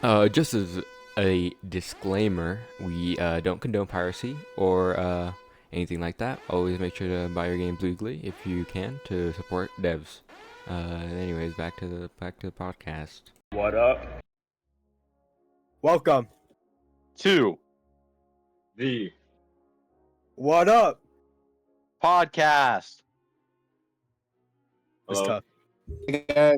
Just as a disclaimer, we don't condone piracy or anything like that. Always make sure to buy your games legally if you can to support devs. Anyways, back to the podcast. What up? Welcome. Two The What up? podcast. It's Hello? tough. Guys.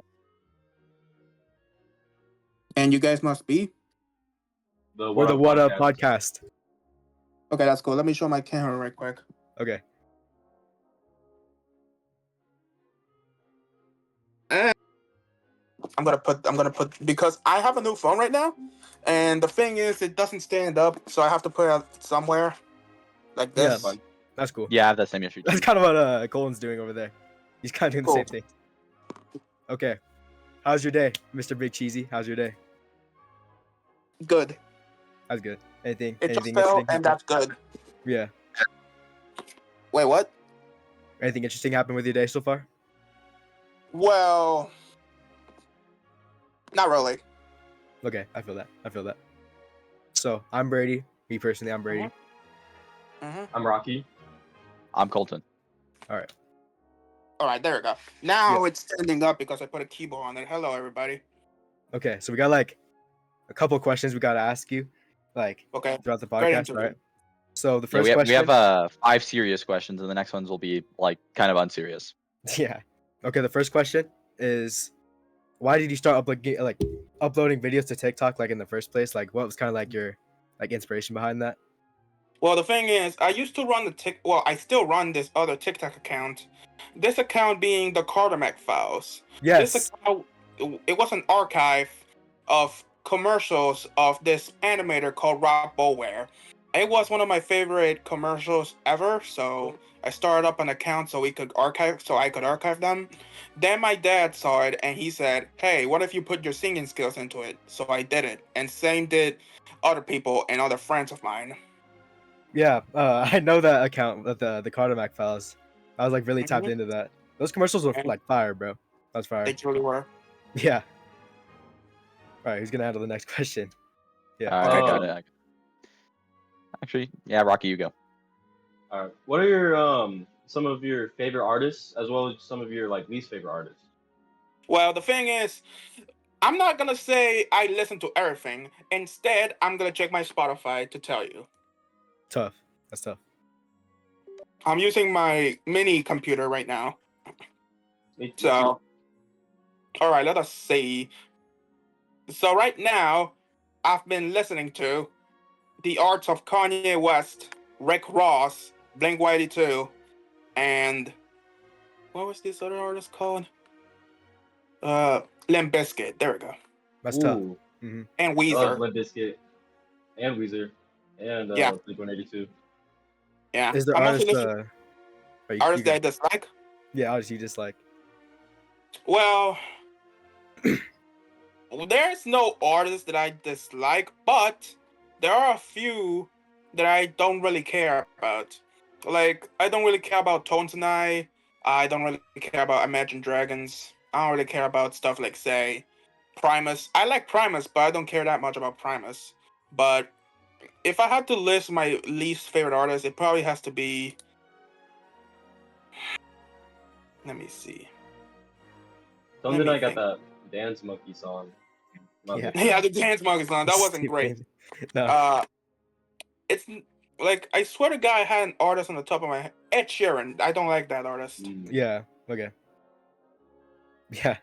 And you guys must be? We're the What Up podcast. Okay, that's cool. Let me show my camera right quick. Okay. I'm gonna put because I have a new phone right now, and the thing is it doesn't stand up, so I have to put it somewhere like this. Yeah, that's cool. Yeah, I have that same issue. That's kind of what Colin's doing over there. He's kind of doing the same thing. Okay. How's your day, Mr. Big Cheesy? How's your day? Good. That's good. Anything? It just anything fell, interesting and happen? that's good. Yeah. Wait, what? Anything interesting happened with your day so far? Well, not really. Okay, I feel that. So I'm Brady. Me personally, I'm Brady. I'm Rocky. I'm Colton. All right. All right, there we go. Now Yeah. it's standing up because I put a keyboard on it. Hello, everybody. Okay, so we got like a couple questions we gotta ask you, like Okay. throughout the Great podcast, interview. right? So the Yeah, first we question. have 5 serious questions, and the next ones will be like kind of unserious. Yeah. Okay, the first question is, why did you start uploading videos to TikTok like in the first place? Like, what was kind of like your inspiration behind that? Well, the thing is, I used to run I still run this other TikTok account. This account being the Cartermack Files. Yes. This account, it was an archive of commercials of this animator called Rob Boware. It was one of my favorite commercials ever, so I started up an account so I could archive them. Then my dad saw it and he said, "Hey, what if you put your singing skills into it?" So I did it, and same did other people and other friends of mine. Yeah. I know that account, the Cartermack Files. I was like really tapped Mhm. into that. Those commercials were like fire, bro. That's fire. They truly were. Yeah. All right, who's gonna handle the next question? Yeah. I got Okay. it. Actually, yeah, Rocky, you go. All right. What are your some of your favorite artists, as well as some of your like least favorite artists? Well, the thing is, I'm not gonna say I listen to everything. Instead, I'm gonna check my Spotify to tell you. Tough. That's tough. I'm using my mini computer right now. Me too. So, all right, let us see. So right now, I've been listening to The Arts of Kanye West, Rick Ross, Blink-182, and what was this other artist called? Limp Bizkit. There we go. That's tough. Ooh, Mm-hmm. And I love Weezer. Limp Bizkit and Weezer and Yeah. Blink-182. Yeah. Is there I'm also artist listening you artists that I can- dislike. yeah, artists you dislike? Well, there's no artist that I dislike, but there are a few that I don't really care about. Like, I don't really care about Tones and I don't really care about Imagine Dragons. I don't really care about stuff like, say, Primus. I like Primus, but I don't care that much about Primus. But if I had to list my least favorite artist, it probably has to be. Let me see. Something me I got think. that Dance Monkey song. Not Yeah. big Yeah, fan. the Dance Monkey song. That wasn't great. No. It's like I swear to God, I had an artist on the top of my head. Ed Sheeran. I don't like that artist. Yeah. Okay. Yeah.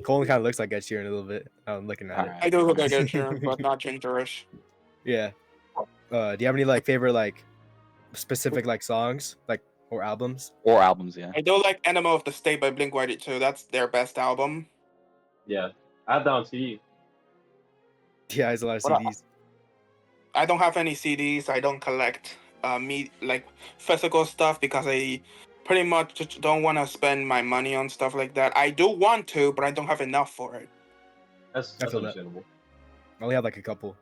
Colin kind of looks like Ed Sheeran a little bit. I'm looking at it. I do look like Ed Sheeran, but not gingerish. Yeah. Do you have any like favorite like specific like songs like or albums? Or albums, yeah. I do like Enema of the State by Blink-182. That's their best album. Yeah, I have that on CD. Yeah, there's a lot of What CDs. I don't have any CDs. I don't collect physical stuff because I pretty much just don't want to spend my money on stuff like that. I do want to, but I don't have enough for it. That's I feel that. understandable. I only have like a couple.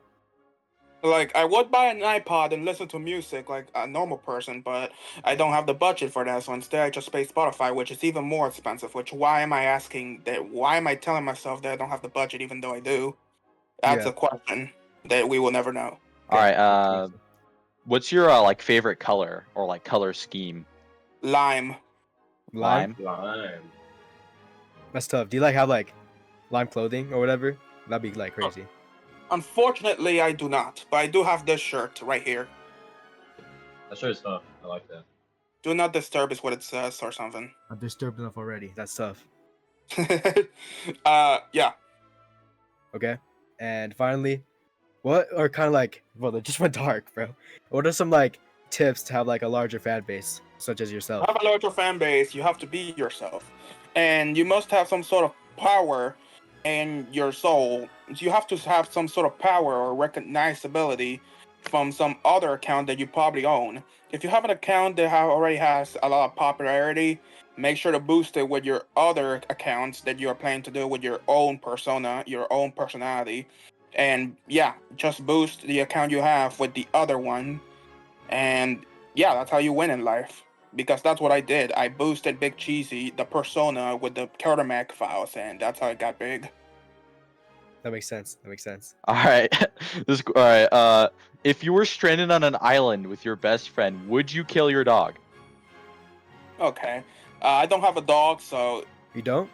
Like, I would buy an iPod and listen to music like a normal person, but I don't have the budget for that, so instead I just pay Spotify, which is even more expensive, why am I telling myself that I don't have the budget even though I do? That's Yeah. a question that we will never know. All Okay, right. that's easy. What's your like favorite color or like color scheme? Lime. Lime. Lime. That's tough. Do you like have like lime clothing or whatever? That'd be like crazy. Unfortunately, I do not, but I do have this shirt right here. That sure is tough. I like that. Do not disturb is what it says or something. I'm disturbed enough already. That's tough. Yeah. Okay. And finally, what are kind of like, well, they just went dark, bro. What are some like tips to have like a larger fan base, such as yourself? Have a larger fan base, you have to be yourself. And you must have some sort of power in your soul. You have to have some sort of power or recognizability from some other account that you probably own. If you have an account that already has a lot of popularity, make sure to boost it with your other accounts that you are planning to do with your own persona, your own personality. And yeah, just boost the account you have with the other one. And yeah, that's how you win in life. Because that's what I did. I boosted Big Cheesy, the persona, with the Quartermac files, and that's how it got big. That makes sense. That makes sense. All right. All right. If you were stranded on an island with your best friend, would you kill your dog? Okay. I don't have a dog, so You don't?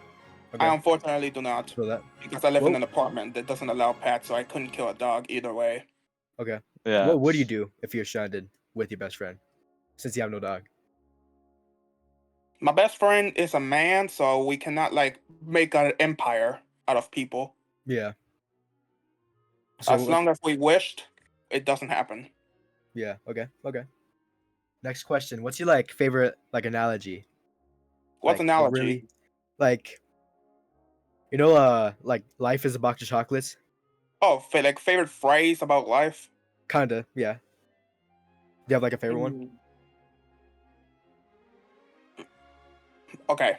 I Okay. unfortunately do not. So that. Because I live in Well, an apartment that doesn't allow pets, so I couldn't kill a dog either way. okay. Yeah. What would you do if you're stranded with your best friend, since you have no dog? My best friend is a man, so we cannot like make an empire out of people. Yeah. As So long as we wished, it doesn't happen. yeah. Okay. Okay. Next question. What's your like favorite like analogy? What's Like a analogy? really like like life is a box of chocolates. Oh, like favorite phrase about life? Kinda. Yeah. Do you have like a favorite one? Mm. Okay.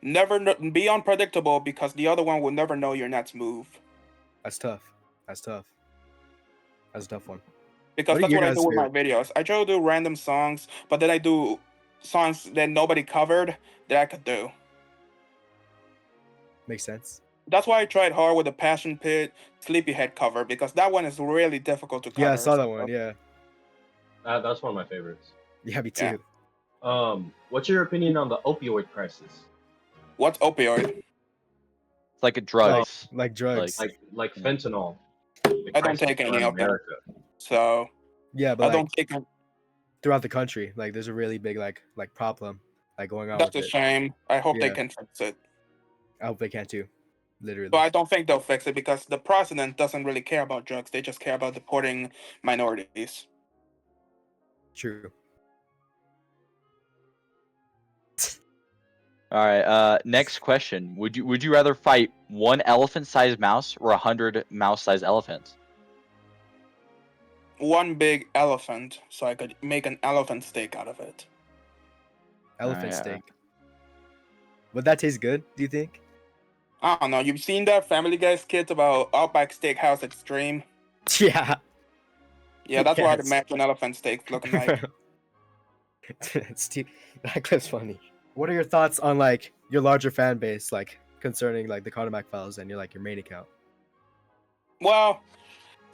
Never be unpredictable because the other one will never know your next move. That's tough. That's tough. That's a tough one. Because What are that's your what I guys' do with my favorite? videos. I try to do random songs, but then I do songs that nobody covered that I could do. Makes sense. That's why I tried hard with the Passion Pit Sleepyhead cover because that one is really difficult to Yeah, I cover. saw that So, one. Yeah. That's one of my favorites. Yeah, me yeah. too. What's your opinion on the opioid crisis? What's opioid? It's like a drugs. Like drugs. Like Yeah. fentanyl. The I don't crisis take any around of them. America. So Yeah, but I like don't take them. throughout the country, like there's a really big like problem like going on That's with a it. shame. I hope they Yeah. can fix it. I hope they can too. But Literally. I don't think they'll fix it because the president doesn't really care about drugs. They just care about deporting minorities. True. All right. Next question. Would you rather fight one elephant-sized mouse or 100 mouse-sized elephants? One big elephant, so I could make an elephant steak out of it. Elephant yeah. steak. Would that taste good, do you think? I don't know. You've seen that Family Guy skit about Outback Steakhouse Extreme? Yeah. Yeah, that's what I'd Yes. imagine elephant steak looking like. That clip's funny. What are your thoughts on like your larger fan base, like concerning like the Carter Mac files and your main account? Well,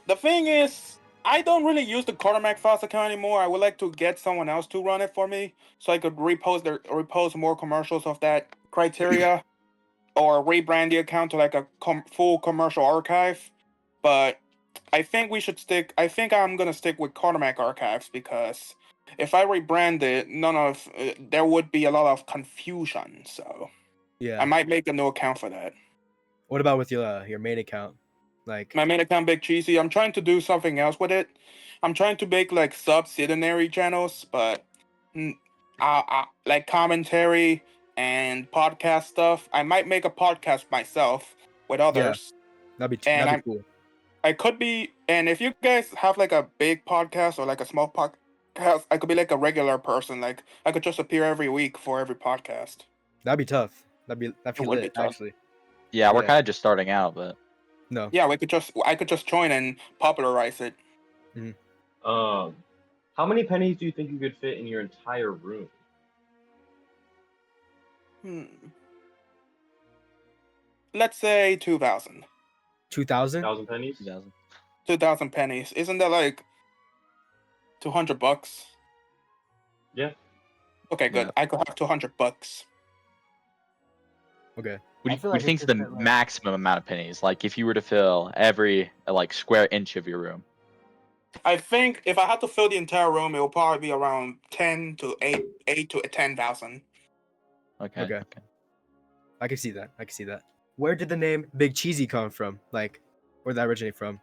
the thing is, I don't really use the Quartermac Files account anymore. I would like to get someone else to run it for me, so I could repost more commercials of that criteria, or rebrand the account to like a full commercial archive. But I think we should stick. I think I'm gonna stick with Quartermac archives because if I rebrand it, there would be a lot of confusion. So I Yeah. might make a new account for that. What about with your main account? Like My main account, Big Cheesy. I'm trying to do something else with it. I'm trying to make like subsidiary channels, but like commentary and podcast stuff. I might make a podcast myself with yeah, others, and that'd be cool. I could be. And if you guys have like a big podcast or like a small podcast, I could be like a regular person. Like I could just appear every week for every podcast. That'd be tough. That'd It be would be lit, tough. actually. Yeah, we're Yeah. kind of just starting out, but No. Yeah, I could just join and popularize it. Um, how many pennies do you think you could fit in your entire room? Let's say 2,000. 2,000. 1,000 pennies. 2000. 2,000 pennies. Isn't that like $200? Yeah. Okay, good. Yeah. I could have $200. Okay. What I do feel you like think's it's the just that, like- maximum amount of pennies? Like if you were to fill every like square inch of your room. I think if I had to fill the entire room, it will probably be around 10 to 8 to 10,000. Okay. Okay. I can see that. I can see that. Where did the name Big Cheesy come from? Like, where did that originate from?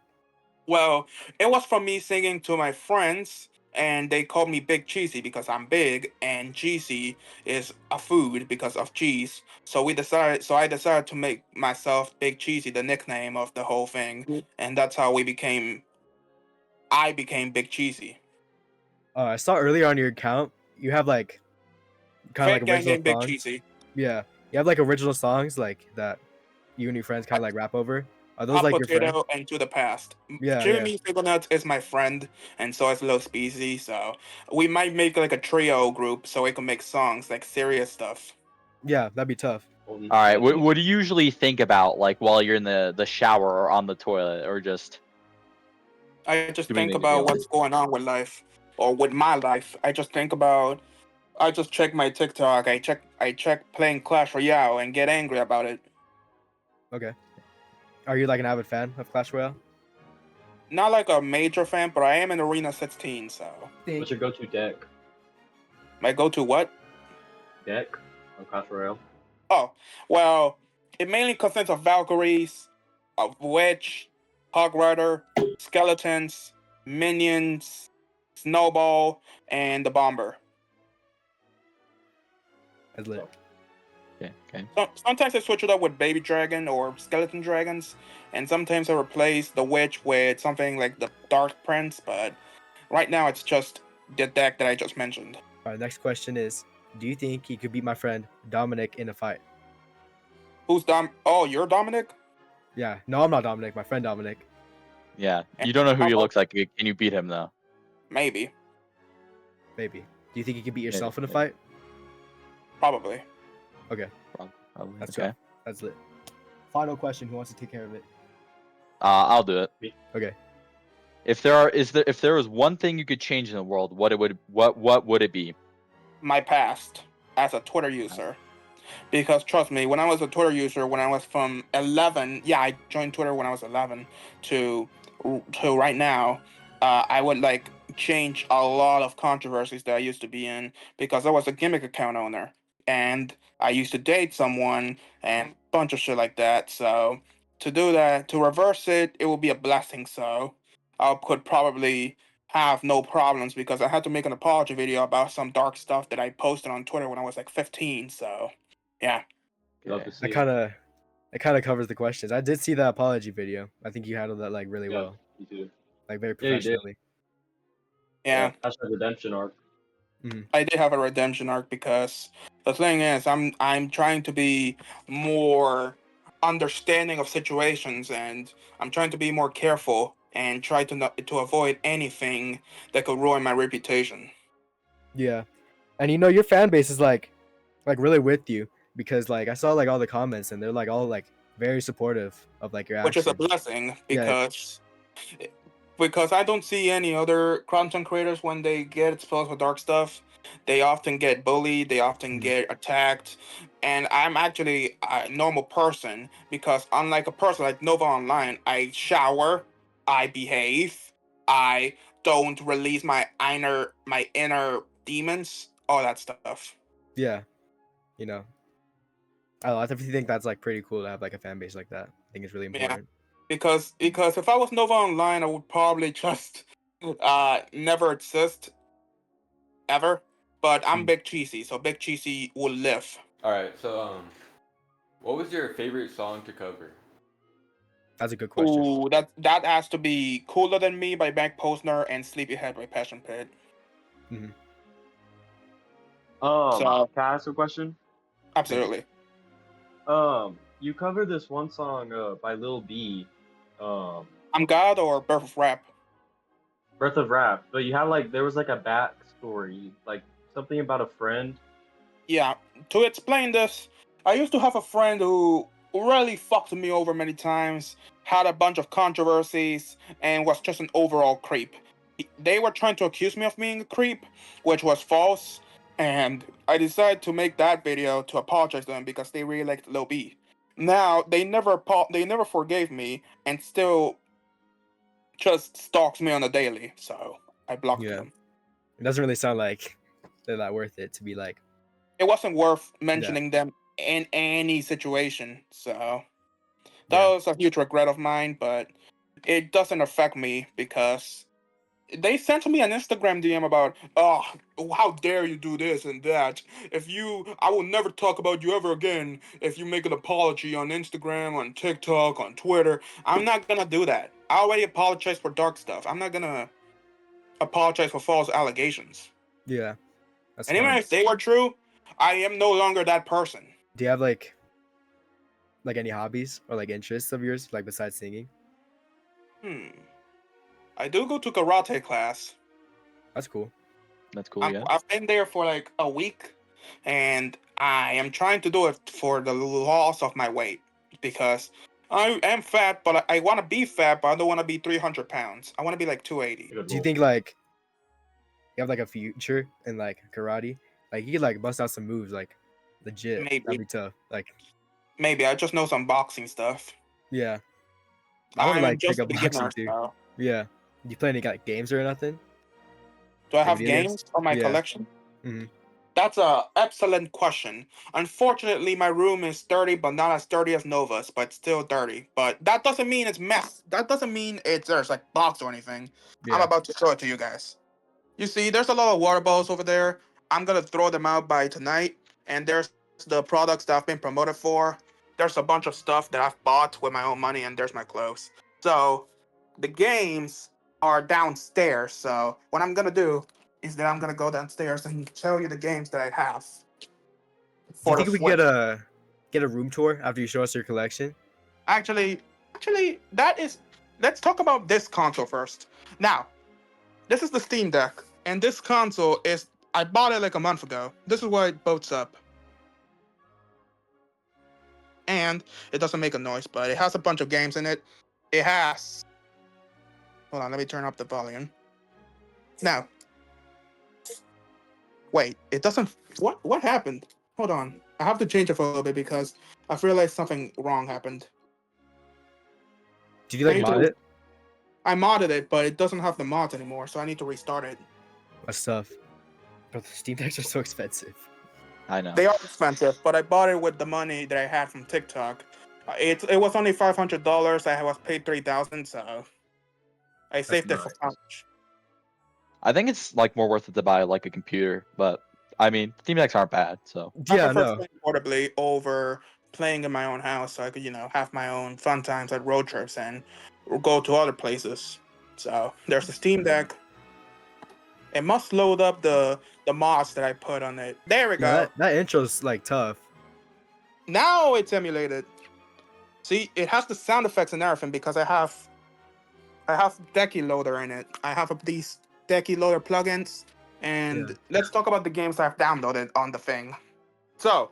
Well, it was from me singing to my friends, and they called me Big Cheesy because I'm big, and cheesy is a food because of cheese. So I decided to make myself Big Cheesy the nickname of the whole thing, and that's how I became Big Cheesy. I saw earlier on your account, you have like kind of Fan like gang original named Big songs. Cheesy. Yeah, you have like original songs like that you and your friends kind of like rap over. Are those Hot like your friends? Potato and To the Past. Yeah, yeah. Jimmy Nuts is my friend, and so is Lil Speezy. So we might make like a trio group so we can make songs like serious stuff. Yeah, that'd be tough. All right. What do you usually think about like while you're in the shower or on the toilet or just I just doing think anything about else? what's going on with life or with my life. I just check my TikTok. I check playing Clash Royale and get angry about it. Okay. Are you like an avid fan of Clash Royale? Not like a major fan, but I am in Arena 16, so What's your go-to deck? my go-to what? Deck on Clash Royale. Oh, well, it mainly consists of Valkyries, of Witch, Hog Rider, Skeletons, Minions, Snowball, and the Bomber. That's lit. Okay. Okay. Sometimes I switch it up with Baby Dragon or Skeleton Dragons, and sometimes I replace the Witch with something like the Dark Prince, but right now it's just the deck that I just mentioned. All right. Next question is: do you think he could beat my friend Dominic in a fight? Who's Dom? Oh, you're Dominic? Yeah. No, I'm not Dominic. My friend Dominic. Yeah. You don't know who How he about- looks like. Can you beat him though? Maybe. Maybe. Do you think you could beat Maybe, yourself in a maybe. fight? Probably. Probably. That's Okay. tough. That's lit. Final question: who wants to take care of it? I'll do it. Okay. If there was one thing you could change in the world, what would it be? My past as a Twitter user. Because trust me, when I was a Twitter user, when I was from 11, yeah, I joined Twitter when I was 11 to right now, I would like change a lot of controversies that I used to be in because I was a gimmick account owner and I used to date someone and a bunch of shit like that. So to do that, to reverse it, it would be a blessing. So I could probably have no problems because I had to make an apology video about some dark stuff that I posted on Twitter when I was like 15. So yeah. Love to Okay. see That it. kind of covers the questions. I did see that apology video. I think you handled that like really Yeah, well, you too. like very Yeah, you did. professionally. Yeah, Hashtag redemption arc. I did have a redemption arc because the thing is, I'm trying to be more understanding of situations, and I'm trying to be more careful and try to not to avoid anything that could ruin my reputation. Yeah, and you know your fan base is like really with you because like I saw like all the comments and they're like all like very supportive of like your Which is a actions. blessing Yeah. because I don't see any other content creators when they get exposed with dark stuff. They often get bullied, they often Mhm. get attacked, and I'm actually a normal person because unlike a person like Nova Online, I shower, I behave, I don't release my inner demons, all that stuff. Yeah, you know, I don't know, I definitely think that's like pretty cool to have like a fan base like that. I think it's really Yeah. important. Because if I was Nova Online, I would probably just never exist ever. But I'm Mm. Big Cheesy, so Big Cheesy will live. All right. So what was your favorite song to cover? That's a good question. Ooh, that has to be Cooler Than Me by Bank Posner and Sleepyhead by Passion Pit. So Can I ask a question? absolutely. You covered this one song by Lil B, I'm God or Birth of Rap. Breath of Rap, but you had like there was like a backstory, like something about a friend. Yeah. To explain this, I used to have a friend who really fucked me over many times, had a bunch of controversies, and was just an overall creep. They were trying to accuse me of being a creep, which was false, and I decided to make that video to apologize to them because they really liked Lil B. Now they never forgave me and still just stalks me on a daily, so I blocked Yeah. them. It doesn't really sound like they're that worth it to be like. It wasn't worth mentioning them in any situation, so that Yeah. was a huge regret of mine, but it doesn't affect me because they sent me an Instagram DM about, oh, how dare you do this and that. I will never talk about you ever again if you make an apology on Instagram, on TikTok, on Twitter. I'm not gonna do that. I already apologized for dark stuff. I'm not gonna apologize for false allegations. Yeah. That's And even fine. if they were true, I am no longer that person. Do you have like any hobbies or like interests of yours like besides singing? I do go to karate class. That's cool. That's cool. Yeah. I've been there for like a week, and I am trying to do it for the loss of my weight because I am fat, but I want to be fat, but I don't want to be 300 pounds. I want to be like 280. Good Do you goal. think like you have like a future in like karate? Like you could like bust out some moves like legit. That'd Maybe, be tough. Like maybe I just know some boxing stuff. yeah. I want to I'm like pick just a up boxing beginner, too. so Yeah. You play any like games or nothing? do I Like have video games? games on my Yeah. collection? hmm That's a excellent question. Unfortunately, my room is dirty, but not as dirty as Nova's, but still dirty. But that doesn't mean it's mess. That doesn't mean there's like box or anything. I'm Yeah. about to show it to you guys. You see, there's a lot of water bottles over there. I'm gonna throw them out by tonight. And there's the products that I've been promoted for. There's a bunch of stuff that I've bought with my own money, and there's my clothes. So the games are downstairs. So what I'm gonna do is that I'm gonna go downstairs and show you the games that I have Do you for the think we could Switch. get a room tour after you show us your collection? Actually, that is. Let's talk about this console first. Now, this is the Steam Deck, and this console is. I bought it like a month ago. This is why it boats up. And it doesn't make a noise, but it has a bunch of games in it. It has. Hold on, let me turn up the volume. Now, wait, it doesn't. What happened? Hold on, I have to change it for a little bit because I've realized something wrong happened. Did you like I need mod to- it? I modded it, but it doesn't have the mods anymore, so I need to restart it. That's tough. But the Steam decks are so expensive. I know. They are expensive, but I bought it with the money that I had from TikTok. It was only $500. I was paid 3,000, so I saved it for nice. college. I think it's like more worth it to buy like a computer, but I mean, Steam Decks aren't bad. So I Yeah, prefer no. playing portably over playing in my own house, so I could, have my own fun times like road trips and go to other places. So there's the Steam Deck. It must load up the mods that I put on it. There we Yeah, go. that intro's like tough. Now it's emulated. See, it has the sound effects and everything because I have Decky Loader in it. I have these Decky Loader plugins, and Yeah. let's talk about the games I've downloaded on the thing. So,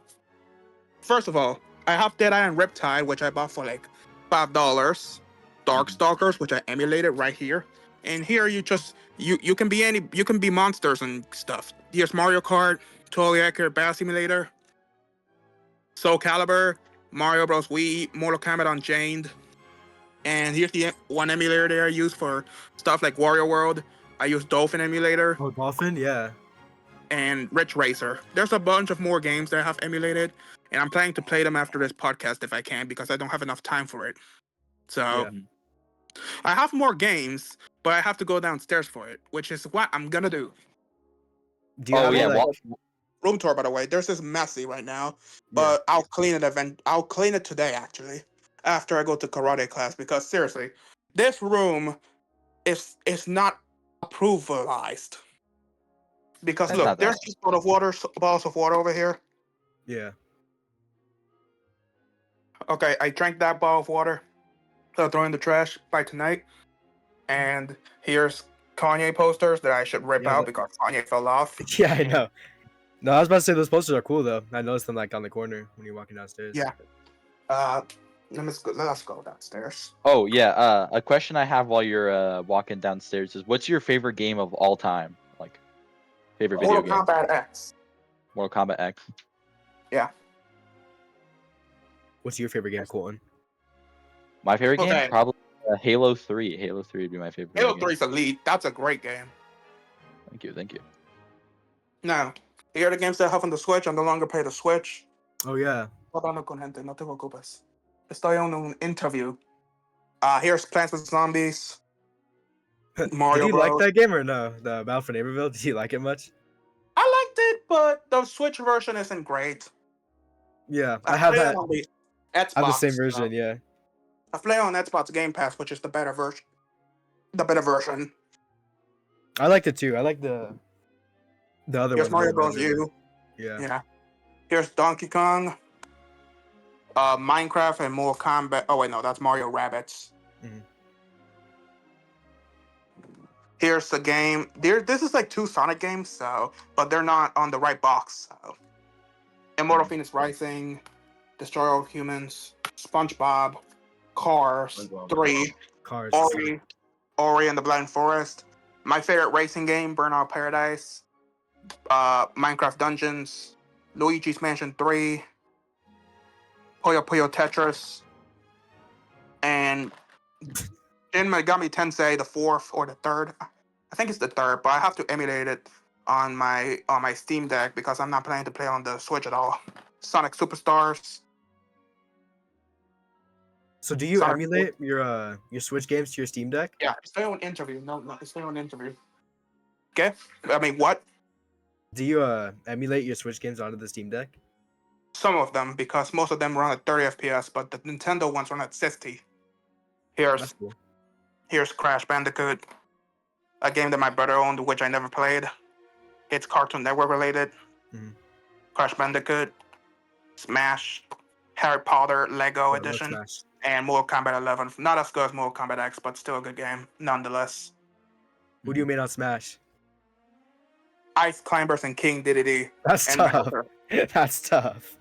first of all, I have Deadeye and Riptide, which I bought for like $5. Darkstalkers, which I emulated right here. And here you can be monsters and stuff. Here's Mario Kart, Totally Accurate Battle Simulator, Soul Calibur, Mario Bros. Wii, Mortal Kombat Unchained. And here's the one emulator that I use for stuff like Wario World. I use Dolphin Emulator Oh, Dolphin? Yeah. and Ridge Racer. There's a bunch of more games that I have emulated, and I'm planning to play them after this podcast if I can because I don't have enough time for it. So Yeah. I have more games, but I have to go downstairs for it, which is what I'm gonna do. Do you oh have yeah, any, like, Room tour, by the way. There's this messy right now, yeah. but I'll clean it. I'll clean it today, actually, after I go to karate class. Because seriously, this room is not approvalized. Because That's look, not that. there's just bottles of water over here. Yeah. Okay, I drank that bottle of water. So I'll throw in the trash by tonight. And here's Kanye posters that I should rip Yeah, out because Kanye fell off. Yeah, I know. No, I was about to say those posters are cool though. I noticed them like on the corner when you're walking downstairs. Yeah. Uh, let's go downstairs. Oh yeah. A question I have while you're walking downstairs is, what's your favorite game of all time? Like, favorite video Mortal game? Kombat X. Mortal Kombat X. Yeah. What's your favorite game, Colton? My favorite game, Okay. probably Halo 3. Halo 3 would be my favorite video Halo game. 3 is elite. That's a great game. Thank you, thank you. Now, here are the games that I have on the Switch. I no longer play the Switch. Oh yeah. Hablando con gente, no te preocupes. Estoy on un interview. Here's Plants vs Zombies. Did Mario you like Bros. that game or no? The Battle for Neighborville. Did you like it much? I liked it, but the Switch version isn't great. Yeah, I I have play that. it on the I Xbox. have the same version. Yeah. I play on Xbox Game Pass, which is the better version. The better version. I liked it too. I like the other Here's one Mario more Bros. better. U. Yeah. Yeah. Here's Donkey Kong. Minecraft and Mortal Kombat. Oh wait, no, that's Mario Rabbids. Mhm. Here's the game. This is like two Sonic games, but they're not on the right box. So, Immortal Phoenix Rising, Destroy All Humans, SpongeBob, Cars SpongeBob. 3, Cars. Ori and the Blind Forest. My favorite racing game, Burnout Paradise, Minecraft Dungeons, Luigi's Mansion 3, Puyo Puyo Tetris, and Shin Megami Tensei, the fourth or the third. I think it's the third, but I have to emulate it on my Steam Deck because I'm not planning to play on the Switch at all. Sonic Superstars. So do you Sonic emulate your Switch games to your Steam Deck? Yeah, stay on interview. No, stay on interview. Okay. I mean, what? Do you emulate your Switch games onto the Steam Deck? Some of them, because most of them run at 30 FPS, but the Nintendo ones run at 60. Here's That's cool. Here's Crash Bandicoot, a game that my brother owned, which I never played. It's Cartoon Network related. Mhm. Crash Bandicoot, Smash, Harry Potter Lego Yeah, I love Edition, Smash. and Mortal Kombat 11. Not as good as Mortal Kombat X, but still a good game nonetheless. Who do you main on Smash? Ice Climbers and King Dedede. That's And tough. Bowser. That's tough.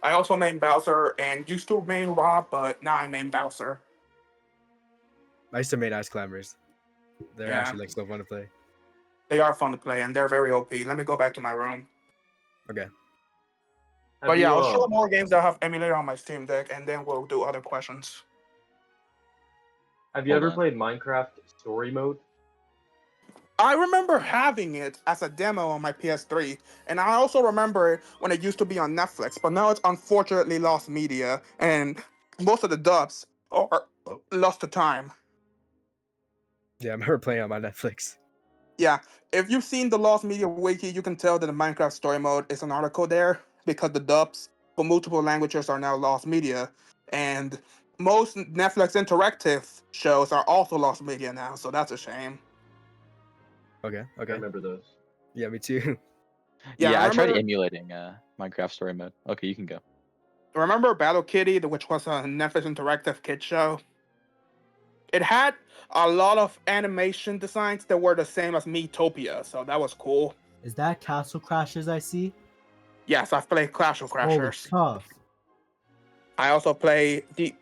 I also main Bowser and used to main Rob, but now I main Bowser. I used to main Ice Climbers. They're Yeah. actually like so fun to play. They are fun to play and they're very OP. Let me go back to my room. Okay. But yeah, I'll show more games that I have emulated on my Steam Deck, and then we'll do other questions. Have you Hold ever on. played Minecraft Story Mode? I remember having it as a demo on my PS3, and I also remember it when it used to be on Netflix, but now it's unfortunately lost media, and most of the dubs are lost to time. Yeah, I remember playing on my Netflix. Yeah, if you've seen the Lost Media Wiki, you can tell that the Minecraft Story Mode is an article there because the dubs for multiple languages are now lost media, and most Netflix interactive shows are also lost media now, so that's a shame. Okay. I Okay. remember those. Yeah, me too. Yeah, I tried remember- emulating Minecraft Story Mode. Okay, you can go. Remember Battle Kitty, which was a Netflix interactive kid show? It had a lot of animation designs that were the same as Miitopia, so that was cool. Is that Castle Crashers I see? Yes, I've played Clash of Holy Crashers. tough. I also play the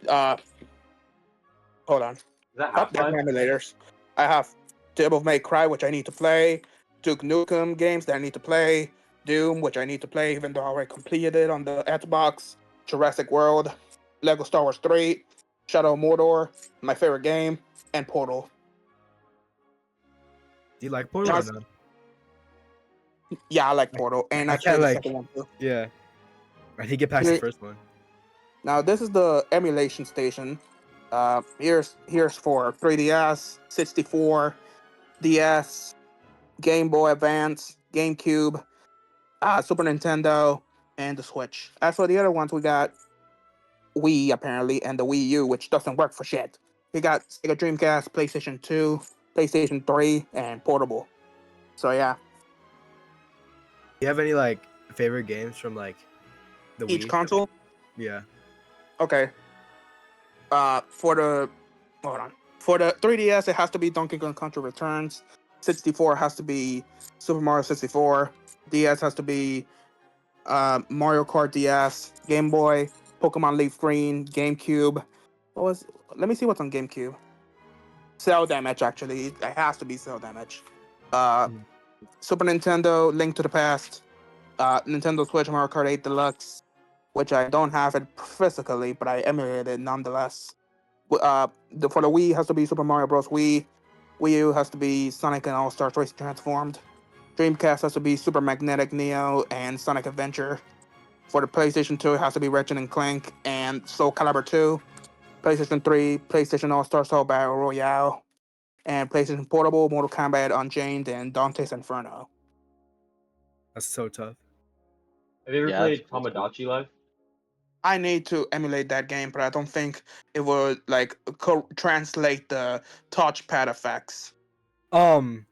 hold on. Is that Oh, there's Half-Life? my emulators. I have Devil May Cry, which I need to play, Duke Nukem games that I need to play, Doom, which I need to play, even though I already completed it on the Xbox, Jurassic World, Lego Star Wars 3, Shadow of Mordor, my favorite game, and Portal. Do you like Portal or Yes. not? Yeah, I like Portal, and I I can't, played the like- second one too. Yeah. I think get past the Yeah. first one. Now this is the emulation station. Here's for 3DS, 64, DS, Game Boy Advance, GameCube, Super Nintendo, and the Switch. As for the other ones, we got Wii apparently, and the Wii U, which doesn't work for shit. We got Sega Dreamcast, PlayStation 2, PlayStation 3, and portable. So yeah, Do you have any like favorite games from like the each Wii? console. Yeah. Okay. For the hold on. For the 3DS, it has to be Donkey Kong Country Returns. 64 has to be Super Mario 64. DS has to be Mario Kart DS. Game Boy, Pokemon Leaf Green, GameCube. What was? Let me see what's on GameCube. Cell Damage, actually. It has to be Cell Damage. Uh, Mm. Super Nintendo, Link to the Past. Nintendo Switch Mario Kart 8 Deluxe, which I don't have it physically, but I emulated it nonetheless. For the Wii has to be Super Mario Bros. Wii. Wii U has to be Sonic and All Stars Race Transformed. Dreamcast has to be Super Magnetic Neo and Sonic Adventure. For the PlayStation 2, it has to be Ratchet and Clank and Soul Calibur 2. PlayStation 3, PlayStation All Star Soul Battle Royale. And PlayStation Portable, Mortal Kombat Unchained, and Dante's Inferno. That's so tough. Have you ever Yeah, played that's cool. Tamagotchi Life? I need to emulate that game, but I don't think it would like translate the touchpad effects. Um,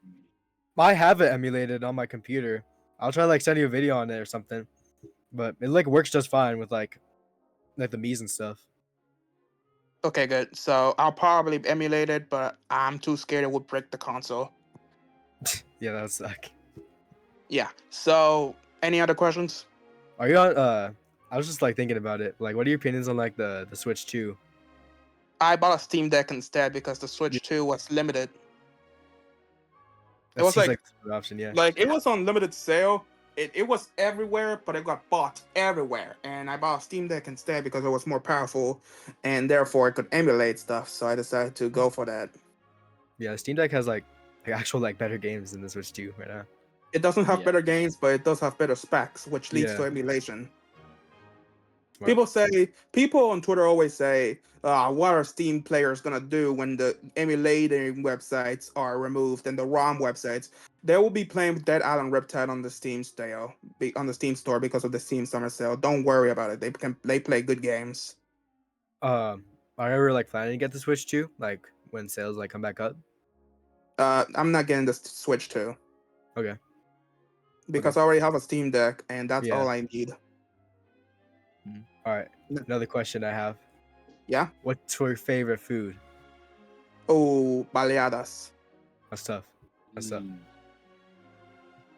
I have it emulated on my computer. I'll try like send you a video on it or something. But it like works just fine with like the Mii's and stuff. Okay, good. So I'll probably emulate it, but I'm too scared it would break the console. Yeah, that would suck. Yeah. So any other questions? Are you on? I was just like thinking about it. Like, what are your opinions on like the Switch 2? I bought a Steam Deck instead because the Yeah, Switch 2 was limited. It that was seems like like a good option. Yeah. it was on limited sale. It was everywhere, but it got bought everywhere. And I bought a Steam Deck instead because it was more powerful and therefore it could emulate stuff. So I decided to go for that. Yeah, Steam Deck has like actual like better games than the Switch 2 right now. It doesn't have Yeah. better games, but it does have better specs, which leads to Yeah. emulation. Smart. People on Twitter always say, what are Steam players gonna do when the emulating websites are removed and the ROM websites? They will be playing Dead Island Riptide on the Steam sale, on the Steam store because of the Steam Summer Sale. Don't worry about it. They play good games. Are you ever like planning to get the Switch 2? Like when sales like come back up? I'm not getting the Switch 2 Okay. because Okay. I already have a Steam Deck and that's Yeah. all I need. All right. Another question I have. Yeah. What's your favorite food? Oh, baleadas. That's tough. That's tough. Mm.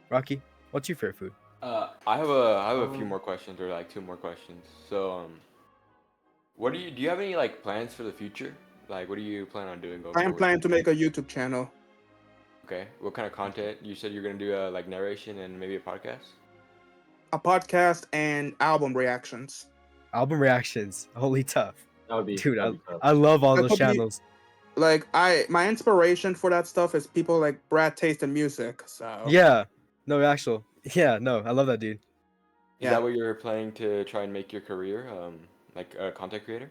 Rocky, what's your favorite food? I have a few more questions, or like two more questions. So what do you have any like plans for the future? Like, what do you plan on doing going I am forward? planning to make a YouTube channel. Okay, what kind of content? You said you're gonna do like narration and maybe a podcast. A podcast and album reactions. Album reactions. Holy tough. Dude, That'd be tough. I love all That those could be channels. like my inspiration for that stuff is people like Brad Taste in music. So Yeah. No, actual. Yeah, no, I love that dude. Is yeah, that what you're planning to try and make your career, like a content creator?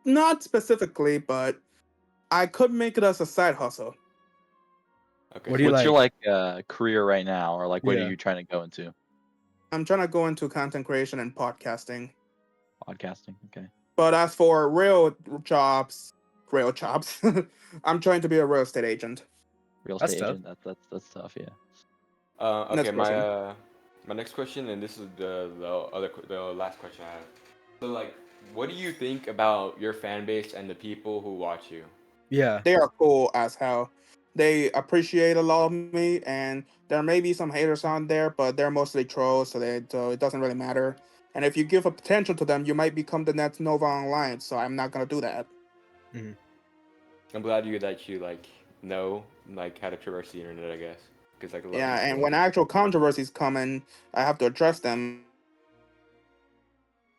not specifically, but I could make it as a side hustle. Okay. What do you What's your like? career right now, or like what are Yeah. you trying to go into? I'm trying to go into content creation and podcasting. Podcasting. Okay. But as for real jobs, I'm trying to be a real estate agent. Real That's estate tough. agent. That's tough. Yeah. Okay, Next question. my next question, and this is the last question I have. So like, what do you think about your fan base and the people who watch you? Yeah. They are cool as hell. They appreciate a lot of me, and there may be some haters on there, but they're mostly trolls, so it doesn't really matter. And if you give attention to them, you might become the next Nova Online. So I'm not gonna do that. I'm glad you like know like how to traverse the internet, I guess, because like a lot of Yeah, people and don't. when actual controversies come in, I have to address them,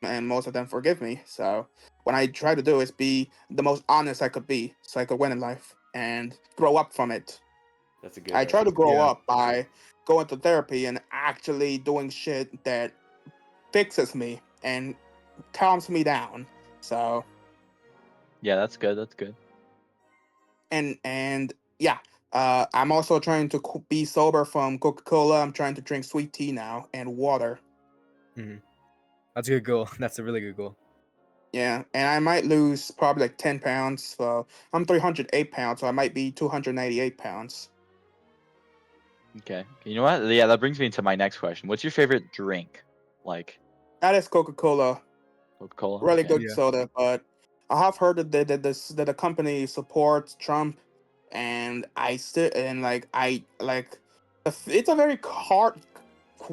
and most of them forgive me. So what I try to do is be the most honest I could be, so I could win in life and grow up from it. That's a good. I try to That's a grow Yeah. up by going to therapy and actually doing shit that fixes me and calms me down. So Yeah, that's good. That's good. and yeah, I'm also trying to be sober from Coca-Cola. I'm trying to drink sweet tea now and water. That's a good goal. That's a really good goal. Yeah, and I might lose probably like 10 pounds. So I'm 308 pounds, so I might be 298 pounds. Okay. You know what? Yeah, that brings me to my next question. What's your favorite drink? Like That is Coca-Cola. Coca-Cola? Really Okay. good Yeah. soda, but I have heard that the company supports Trump, and I still and like it's a very hard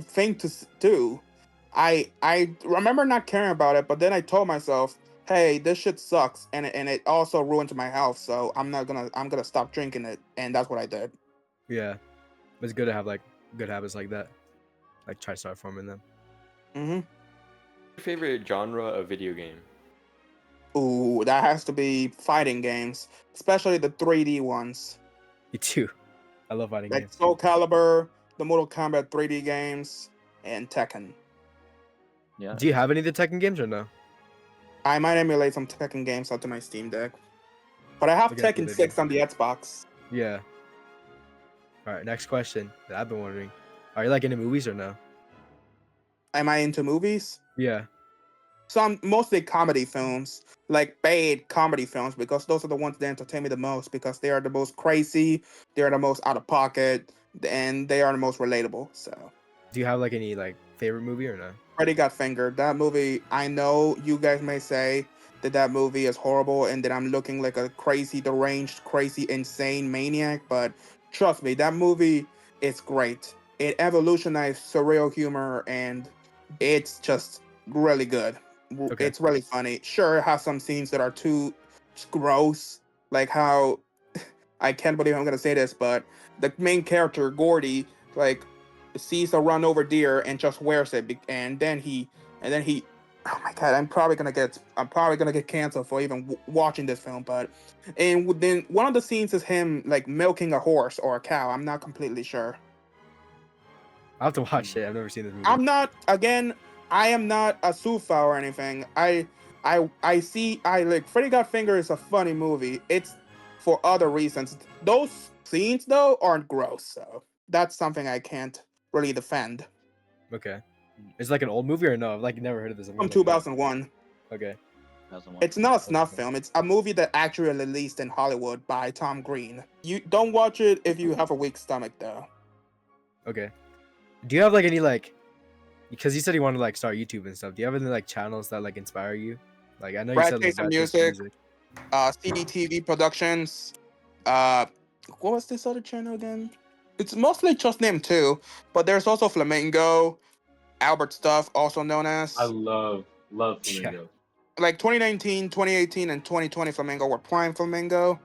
thing to do I remember not caring about it, but then I told myself, hey, this shit sucks, and it also ruins my health, so I'm gonna stop drinking it, and that's what I did. Yeah, it's good to have like good habits like that. Like try to start forming them. Mm-hmm. Your favorite genre of video game? Ooh, that has to be fighting games, especially the 3D ones, Me too. I love fighting like games. Soul Calibur, the Mortal Kombat 3D games, and Tekken. Yeah. Do you have any of the Tekken games or no? I might emulate some Tekken games onto my Steam Deck, but I have Okay, that's Tekken good. 6 on the Xbox. Yeah. All right, next question that I've been wondering: are you like into movies or no? Am I into movies? Yeah. Some mostly comedy films, like bad comedy films, because those are the ones that entertain me the most because they are the most crazy, they are the most out of pocket, and they are the most relatable. So, Do you have like any like favorite movie or no? Freddy Got Fingered. That movie, I know you guys may say that that movie is horrible and that I'm looking like a crazy, deranged, crazy, insane maniac, but trust me, that movie is great. It evolutionized surreal humor and it's just really good. Okay. It's really funny. Sure, it has some scenes that are too gross, like how I can't believe I'm gonna say this, but the main character, Gordy, like sees a run over deer and just wears it, and then he, oh my god, I'm probably gonna get canceled for even watching this film, but then one of the scenes is him like milking a horse or a cow. I'm not completely sure. I have to watch it. I've never seen this movie. I'm not again. I am not a Sufa or anything. I see. I like Freddy Got Finger is a funny movie. It's for other reasons. Those scenes though aren't gross, so that's something I can't really defend. Okay. It's like an old movie or no? I've like never heard of this. I'm From gonna look it up. 2001. Okay. 2001. It's not a snuff Okay. film. It's a movie that actually released in Hollywood by Tom Green. You don't watch it if you have a weak stomach though. Okay. Do you have like any like? Because you said you want to like start YouTube and stuff. Do you have any like channels that like inspire you? Like I know you Brad said like Jason Brad Taste Music, Music. CDTV Productions. Uh, what was this other channel again? It's mostly just named too, but there's also Flamingo, Albert Stuff, also known I as love Yeah. Flamingo. like 2019, 2018, and 2020 Flamingo were prime Flamingo.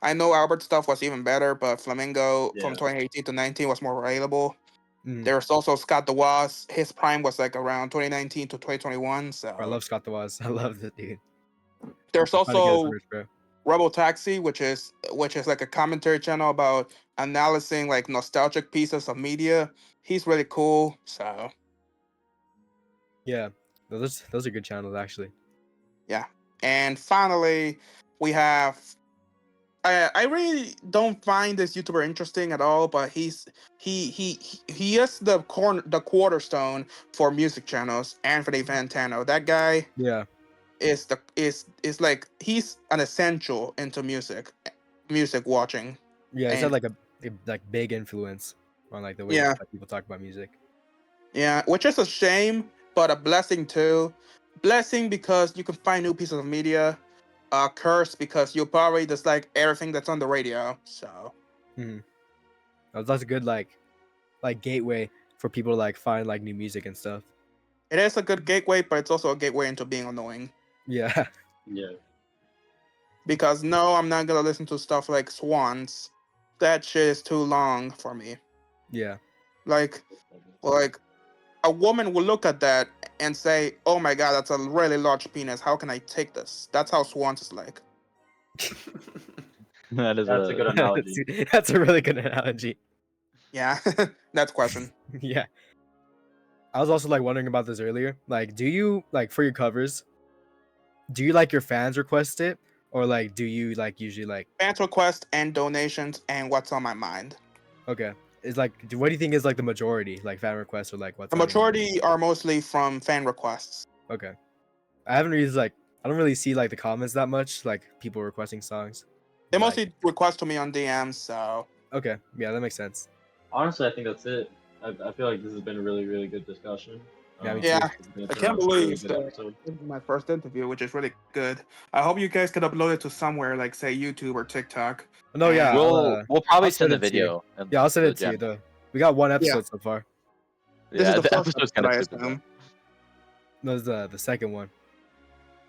I know Albert Stuff was even better, but Flamingo from Yeah. 2018 to 19 was more reliable. Mm. There's also Scott DeWaz. His prime was like around 2019 to 2021. I So love Scott the Waz. I love this dude. there's I'm trying to get his also merch, bro. Rebel Taxi, which is like a commentary channel about analyzing like nostalgic pieces of media. He's really cool. So Yeah. Those are good channels actually. yeah. And finally, we have. I really don't find this YouTuber interesting at all, but he is the cornerstone for music channels. Anthony Fantano, that guy Yeah. is like he's an essential into music watching, Yeah. He's had and like a like big influence on like the way yeah, like, people talk about music. yeah, which is a shame, but a blessing too. Blessing because you can find new pieces of media. Curse because you'll probably dislike everything that's on the radio. So Hmm. That's a good like gateway for people to like find like new music and stuff. it is a good gateway, but it's also a gateway into being annoying. Yeah. Yeah. Because no, I'm not gonna listen to stuff like Swans. That shit is too long for me. Yeah. Like, like a woman will look at that and say, "Oh my god, that's a really large penis. How can I take this?" That's how Swans is like. That is That's a good that's, analogy. that's a really good analogy. Yeah, that's question. Yeah. I was also like wondering about this earlier. Like, do you like for your covers, do you like your fans request it? Or like do you like usually like Fans requests and donations and what's on my mind. okay. Is like what do you think is like the majority? Like fan requests or like what's The on your mind? majority are mostly from fan requests. Okay. I haven't really like I don't really see like the comments that much, like people requesting songs. They Like mostly request to me on DMs, so okay, yeah, that makes sense. Honestly, I think that's it. I feel like this has been a really, really good discussion. Yeah, me Yeah. too. It's been I can't a really believe good that episode. this is my first interview, which is really good. I hope you guys can upload it to somewhere like say YouTube or TikTok. No, yeah, And- We'll probably I'll send the it to you. video. Yeah, I'll send to it to you. Jen. We got one Yeah. episode so far. This Yeah, is the the first episode's episode, kind of I stupid though. assume. No, the second one.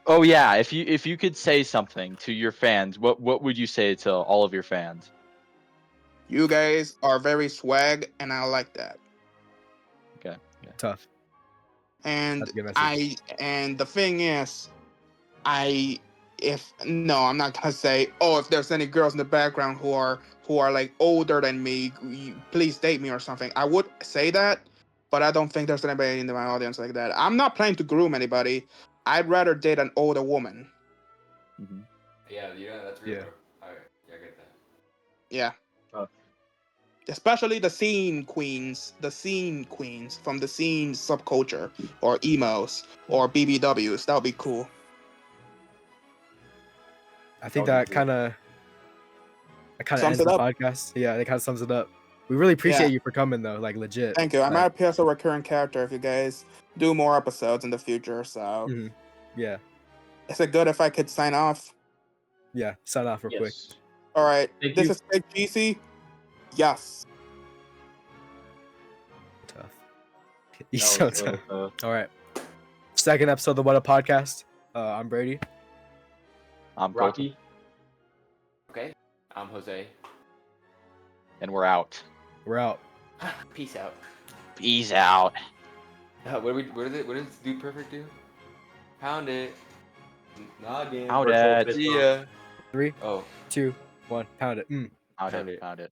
Oh yeah, if you could say something to your fans, what would you say to all of your fans? You guys are very swag, and I like that. Okay. Tough. And That's a good message. and the thing is, I'm not gonna say, oh, if there's any girls in the background who are like older than me, please date me or something. I would say that, but I don't think there's anybody in my audience like that. I'm not planning to groom anybody. I'd rather date an older woman. Mm-hmm. Yeah, that's real, Yeah. bro. Alright, I get that. Yeah. Oh. Especially the scene queens from the scene subculture, or emos, or BBWs. That would be cool. I think That would that be kind of Sums ends it the up. podcast. Yeah, that kind of sums it up. We really appreciate Yeah. you for coming though, like legit. Thank you. I Like, might appear as a recurring character if you guys do more episodes in the future. So, mhm. Yeah, is it good if I could sign off? yeah. Sign off real quick. Yes. All right. Thank This you. is Big Cheesy. Yes. Tough. You That so was tough. so All right. Second episode of the Whaddup podcast. I'm Brady. I'm Colton, Rocky. Okay, I'm Jose. and we're out. We're out. Peace out. Peace out. What does Dude Perfect do? Pound it. Noggin. Out Virtual at. fist See bump. ya. 3, Oh. 2, 1. Pound it. Out Pound it. it. Found it.